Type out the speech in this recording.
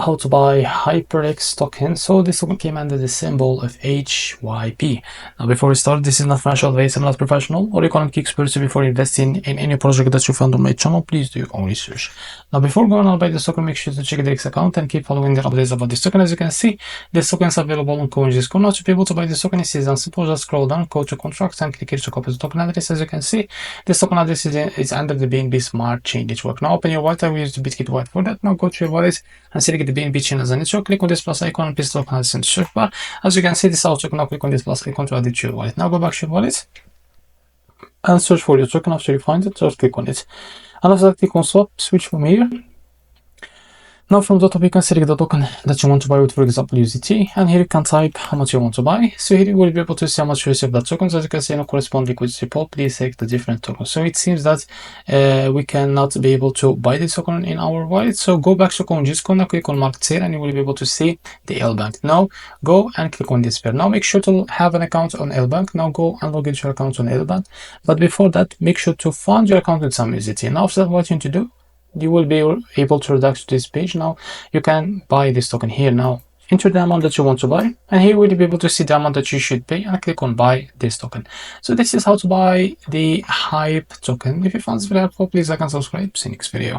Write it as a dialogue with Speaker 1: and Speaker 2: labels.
Speaker 1: how to buy HyperX token. So this token came under the symbol of HYP. Now before we start, this is not financial advice. I'm not professional or economic expert, so before investing in any project that you found on my channel, please do your own research. Now before going on buy this token, make sure to check the X account and keep following the updates about this token. As you can see, this token is available on CoinGisco. Now to be able to buy this token, it is simple. Just scroll down, go to contracts and click here to copy the token address. As you can see, this token address is under the BNB Smart Chain Network. Now open your wallet. I will use the Bitkit wallet for that. Now go to your wallet and select the BNB chain as a network. Click on this plus icon and paste the token address in the search bar. As you can see, this is our token. Now click on this plus icon to add it to your wallet. Now go back to your wallet and search for your token. After you find it, just click on it. And after that, click on swap, switch from here. Now from the top you can select the token that you want to buy with, for example USDT, and here you can type how much you want to buy. So here you will be able to see how much you receive that token. So as you can see, in a corresponding liquidity pool, please select the different tokens. So it seems that we cannot be able to buy this token in our wallet. So go back to CoinGisco, now click on market sale and you will be able to see the LBank. Now go and click on this pair. Now make sure to have an account on LBank. Now go and log into your account on LBank. But before that, make sure to fund your account with some USDT. Now after that, what you need to do, you will be able to redact to this page. Now you can buy this token here. Now enter the amount that you want to buy, and here you will be able to see the amount that you should pay, and click on buy this token. So this is how to buy the hype token. If you found this video helpful, please like and subscribe. See you next video.